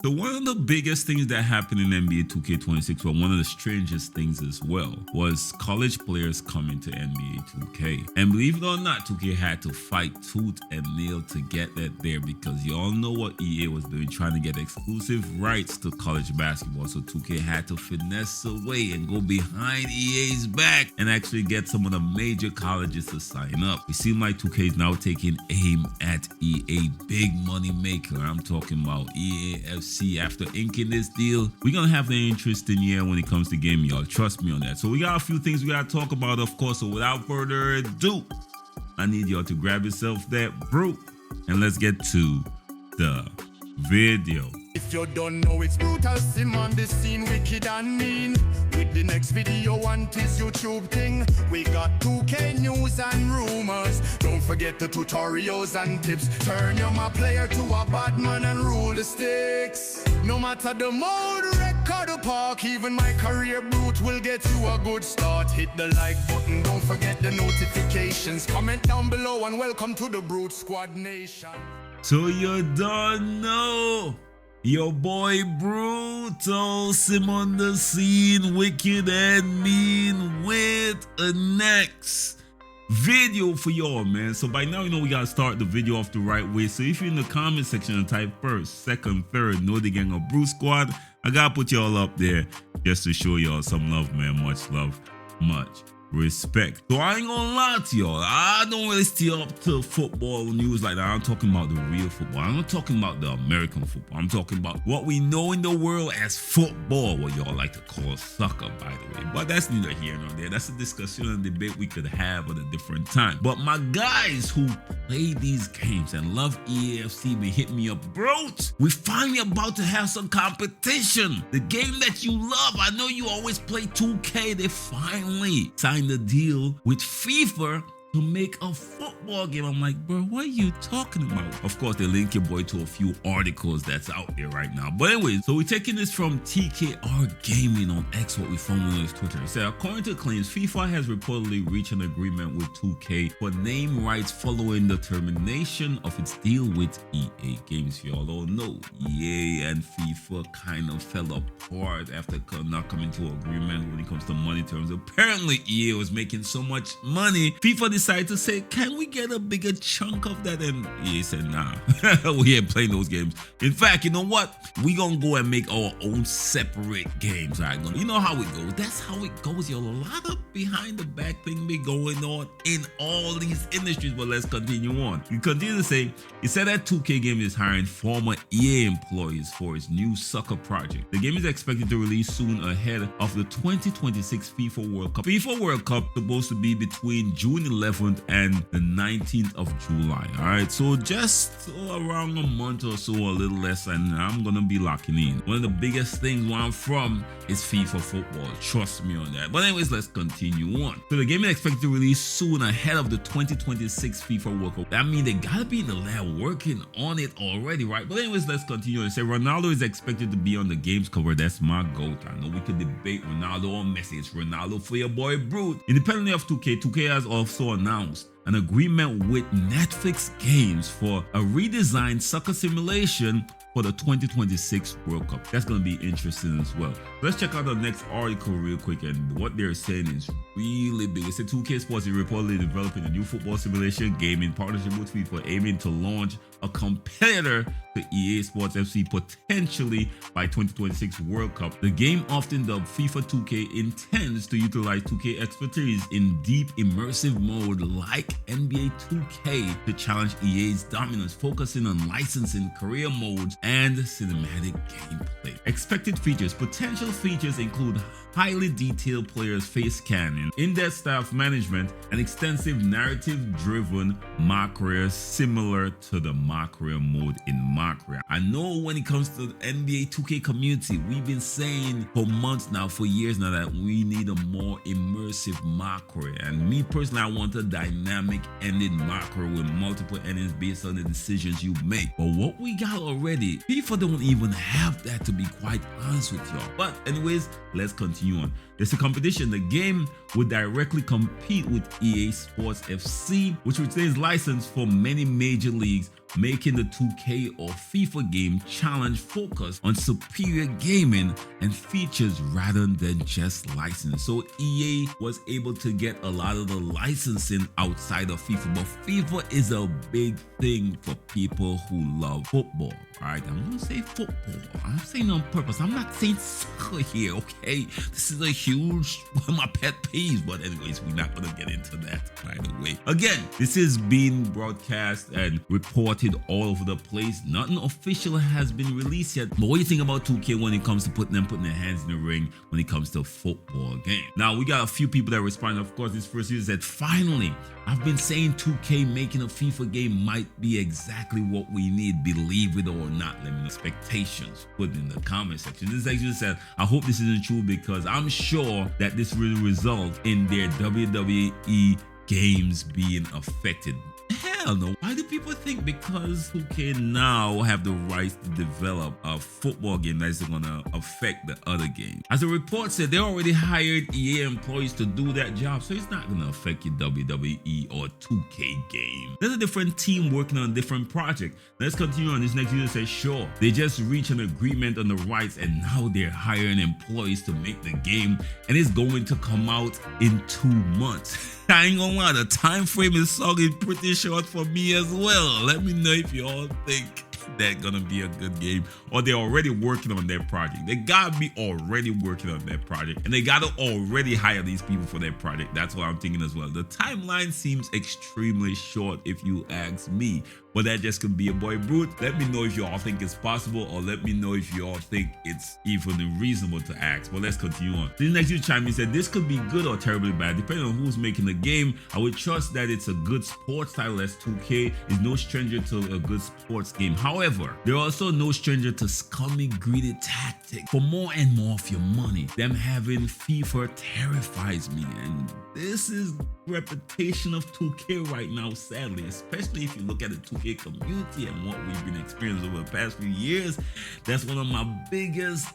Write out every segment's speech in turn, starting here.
So one of the biggest things that happened in NBA 2K26, well, one of the strangest things as well, was college players coming to NBA 2K. And believe it or not, 2K had to fight tooth and nail to get that there, because you all know what EA was doing, trying to get exclusive rights to college basketball. So 2K had to finesse away and go behind EA's back and actually get some of the major colleges to sign up. It seems like 2K is now taking aim at EA, big money maker. I'm talking about EAFC. After inking this deal, we're gonna have an interesting year when it comes to gaming, y'all. Trust me on that. So we got a few things we gotta talk about, of course. So without further ado, I need y'all to grab yourself that brew and let's get to the video. If you don't know, it's brutal sim on the scene, wicked and mean. With the next video and this YouTube thing, we got 2K news and rumors. Don't forget the tutorials and tips. Turn your my player to a bad man and rule the sticks. No matter the mode, record the park, even my career brute will get you a good start. Hit the like button, don't forget the notifications. Comment down below and welcome to the Brute Squad Nation. So you don't know. Your boy Brutal Sim on the scene, wicked and mean, with a next video for y'all, man. So by now you know we gotta start the video off the right way. So if you're in the comment section and type first, second, third, know the gang of Brute Squad, I gotta put y'all up there just to show y'all some love, man. Much love, much respect. So I ain't gonna lie to y'all, I don't really stay up to football news like that. I'm talking about the real football. I'm not talking about the American football. I'm talking about what we know in the world as football, what y'all like to call soccer, by the way. But that's neither here nor there. That's a discussion and debate we could have at a different time. But my guys who play these games and love EAFC been hitting me up, bro. We finally about to have some competition. The game that you love. I know you always play 2K. They finally signed the deal with FIFA to make a football game. I'm like, bro, what are you talking about? Of course, they link your boy to a few articles that's out there right now. But anyways, so we're taking this from TKR Gaming on X, what we found on his Twitter. It said, according to claims, FIFA has reportedly reached an agreement with 2K for name rights following the termination of its deal with EA Games. Y'all all know EA and FIFA kind of fell apart after not coming to an agreement when it comes to money terms. Apparently, EA was making so much money, FIFA decided to say, can we get a bigger chunk of that? And EA said, nah, we ain't playing those games. In fact, you know what? We gonna go and make our own separate games. All right, you know how it goes. That's how it goes, yo. A lot of behind the back thing be going on in all these industries. But let's continue on. You continue to say, he said that 2K Games is hiring former EA employees for its new soccer project. The game is expected to release soon ahead of the 2026 FIFA World Cup. FIFA World Cup supposed to be between June 11th and the 19th of July. All right, so just around a month or so, a little less, and I'm gonna be locking in. One of the biggest things where I'm from is FIFA football. Trust me on that. But anyways, let's continue on. So the game is expected to release soon ahead of the 2026 FIFA World Cup. That means they gotta be in the lab working on it already, right? But anyways, let's continue. It said Ronaldo is expected to be on the game's cover. That's my goat. I know we could debate Ronaldo or Messi. It's Ronaldo for your boy Brute. Independently of 2K, 2K has also announced an agreement with Netflix Games for a redesigned soccer simulation for the 2026 World Cup. That's going to be interesting as well. Let's check out the next article real quick, and what they're saying is really big. It said 2K Sports is reportedly developing a new football simulation game in partnership with FIFA, aiming to launch a competitor to EA Sports FC potentially by 2026 World Cup. The game, often dubbed FIFA 2K, intends to utilize 2K expertise in deep immersive mode like NBA 2K to challenge EA's dominance, focusing on licensing, career modes, and cinematic gameplay. Expected features. Potential features include highly detailed players' face scanning, in-depth staff management, and extensive narrative-driven MyCareer similar to the MyCareer mode in MyCareer. I know when it comes to the NBA 2K community, we've been saying for months now, for years now, that we need a more immersive MyCareer. And me personally, I want a dynamic ending MyCareer with multiple endings based on the decisions you make. But what we got already, FIFA don't even have that, to be quite honest with y'all. But anyways, let's continue on. There's a competition. The game would directly compete with EA Sports FC, which retains license for many major leagues making the 2K or FIFA game challenge focused on superior gaming and features rather than just license. So EA was able to get a lot of the licensing outside of FIFA, but FIFA is a big thing for people who love football. Alright, I'm gonna say football. I'm saying on purpose. I'm not saying soccer here, okay? This is a huge one of my pet peeves, but anyways, we're not gonna get into that, by the way. Again, this is being broadcast and reported all over the place. Nothing official has been released yet. But what do you think about 2K when it comes to putting their hands in the ring when it comes to football game? Now, we got a few people that responded. Of course, this first user said, finally, I've been saying 2K making a FIFA game might be exactly what we need, believe it or not. Let me know expectations. Put it in the comment section. This actually said, I hope this isn't true because I'm sure that this will result in their WWE games being affected. Hell no. Why do people think because 2K now have the rights to develop a football game that's gonna affect the other game? As the report said, they already hired EA employees to do that job, so it's not gonna affect your WWE or 2K game. There's a different team working on a different project. Let's continue on. This next user says, sure, they just reached an agreement on the rights and now they're hiring employees to make the game and it's going to come out in 2 months. I ain't gonna lie, the time frame is sounding pretty short for me as well. Let me know if you all think that's gonna be a good game or they're already working on their project. They gotta be already working on their project and they gotta already hire these people for their project. That's what I'm thinking as well. The timeline seems extremely short if you ask me, but that just could be a boy brute. Let me know if you all think it's possible or let me know if you all think it's even reasonable to ask. But let's continue on. The next you chime in said, this could be good or terribly bad depending on who's making the game. I would trust that it's a good sports title as 2K is no stranger to a good sports game. However, they're also no stranger to scummy, greedy tactics for more and more of your money. Them having FIFA terrifies me, and this is reputation of 2K right now, sadly, especially if you look at the 2K community and what we've been experiencing over the past few years. That's one of my biggest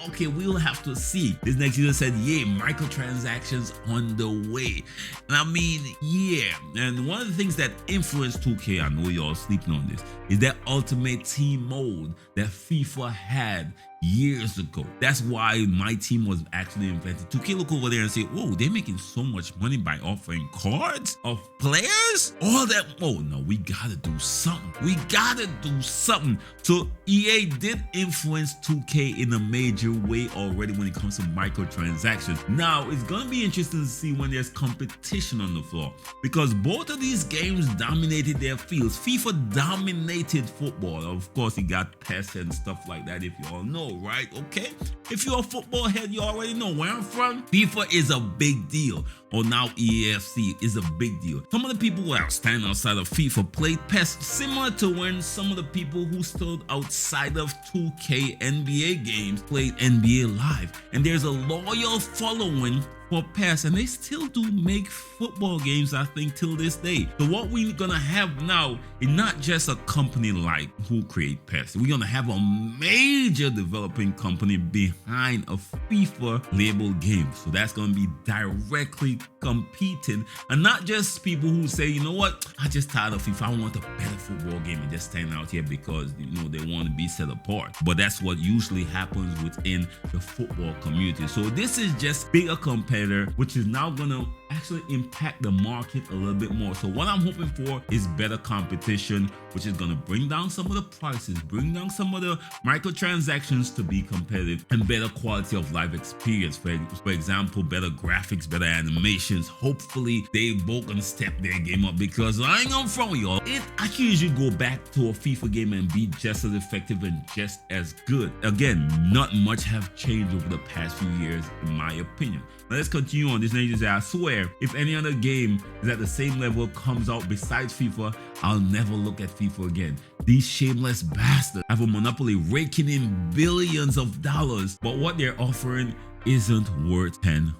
okay, we'll have to see. This next user said, yeah, microtransactions on the way. And I mean, yeah. And one of the things that influenced 2K, I know y'all sleeping on this, is that ultimate team mode that FIFA had years ago. That's why my team was actually invented. 2K look over there and say, whoa, they're making so much money by offering cards of players? All that, oh no, we gotta do something. We gotta do something. So EA did influence 2K in a major way already when it comes to microtransactions. Now, it's gonna be interesting to see when there's competition on the floor because both of these games dominated their fields. FIFA dominated football. Of course, you got PES and stuff like that if you all know, right? Okay, if you're a football head, you already know where I'm from. FIFA is a big deal, or now EAFC is a big deal. Some of the people who are standing outside of FIFA played PES, similar to when some of the people who stood outside of 2K NBA games played NBA Live. And there's a loyal following for PES, and they still do make football games, I think, till this day. So what we're gonna have now is not just a company like who create PES. We're gonna have a major developing company behind a FIFA labeled game. So that's gonna be directly competing, and not just people who say, you know what, I just tired of FIFA, I want a better football game and just stand out here because, you know, they want to be set apart. But that's what usually happens within the football community. So this is just bigger competitor, which is now gonna actually impact the market a little bit more. So what I'm hoping for is better competition, which is gonna bring down some of the prices, bring down some of the microtransactions to be competitive, and better quality of life experience. For example, better graphics, better animations. Hopefully they both gonna step their game up, because I ain't gonna front y'all, I can usually go back to a FIFA game and be just as effective and just as good. Again, not much have changed over the past few years in my opinion. Now let's continue on. This name says, I swear, if any other game is at the same level comes out besides FIFA, I'll never look at FIFA again. These shameless bastards have a monopoly raking in billions of dollars, but what they're offering isn't worth $10.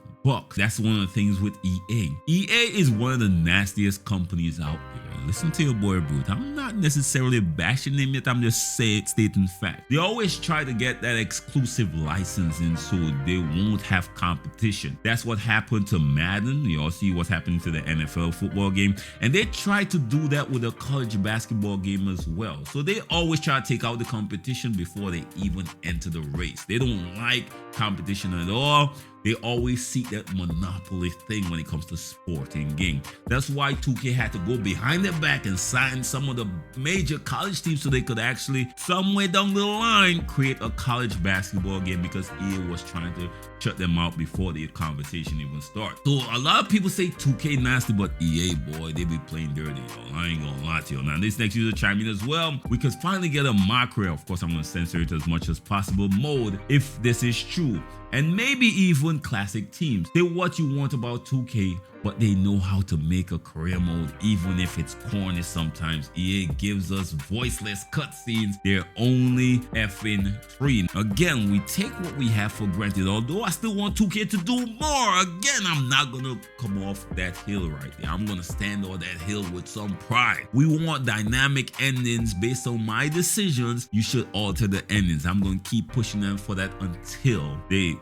That's one of the things with EA. EA is one of the nastiest companies out there. Listen to your boy Brute. I'm not necessarily bashing him yet, I'm just stating fact. They always try to get that exclusive licensing so they won't have competition. That's what happened to Madden. You all see what's happening to the NFL football game. And they try to do that with a college basketball game as well. So they always try to take out the competition before they even enter the race. They don't like competition at all. They always seek that monopoly thing when it comes to sporting game. That's why 2K had to go behind their back and sign some of the major college teams so they could actually, somewhere down the line, create a college basketball game, because EA was trying to shut them out before the conversation even starts. So a lot of people say 2K nasty, but EA, boy, they be playing dirty, yo. I ain't gonna lie to you. Now this next user chime in as well. We could finally get a MyCareer, of course I'm gonna censor it as much as possible, mode if this is true. And maybe even classic teams. Say what you want about 2K, but they know how to make a career mode, even if it's corny sometimes. EA gives us voiceless cutscenes. They're only effing free. Again, we take what we have for granted, although I still want 2K to do more. Again, I'm not gonna come off that hill right there. I'm gonna stand on that hill with some pride. We want dynamic endings based on my decisions. You should alter the endings. I'm gonna keep pushing them for that until they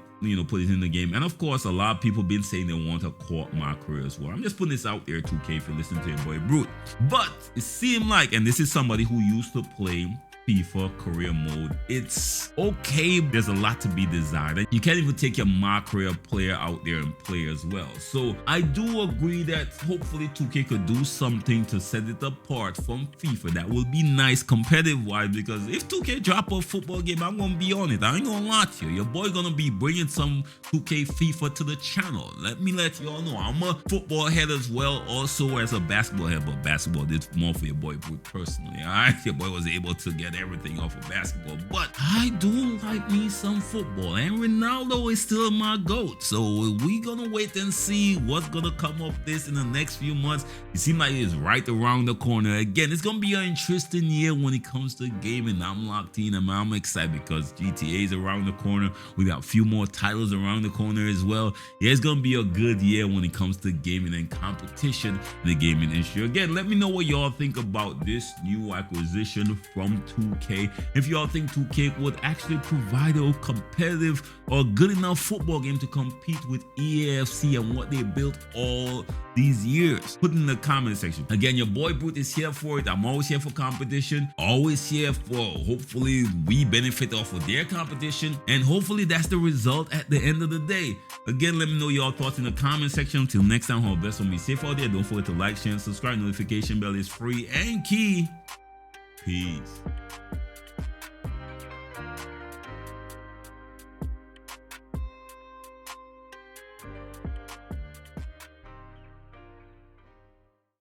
put it in the game. And of course, a lot of people been saying they want a co-op MyCareer as well. I'm just putting this out there, 2K, if you listen to your boy Brute. But it seemed like, and this is somebody who used to play FIFA career mode, it's okay. There's a lot to be desired, and you can't even take your MyCareer player out there and play as well. So I do agree that hopefully 2K could do something to set it apart from FIFA. That will be nice competitive wise, because if 2K drop a football game, I'm gonna be on it. I ain't gonna lie to you. Your boy gonna be bringing some 2K FIFA to the channel. Let me let y'all know I'm a football head as well, also as a basketball head, but basketball did more for your boy Brute personally. Alright, your boy was able to get everything off of basketball, but I do like me some football, and Ronaldo is still my GOAT. So we gonna wait and see what's gonna come of this in the next few months. It seems like it's right around the corner. Again, it's gonna be an interesting year when it comes to gaming. I'm locked in and I'm excited because GTA is around the corner. We got a few more titles around the corner as well. Yeah, it's gonna be a good year when it comes to gaming and competition in the gaming industry. Again, let me know what y'all think about this new acquisition from 2K. If y'all think 2K would actually provide a competitive or good enough football game to compete with EAFC and what they built all these years, put it in the comment section. Again, your boy Brute is here for it. I'm always here for competition, always here for hopefully we benefit off of their competition, and hopefully that's the result at the end of the day. Again, let me know your thoughts in the comment section. Until next time, all best, be safe out there. Don't forget to like, share, and subscribe. Notification bell is free and key. Peace.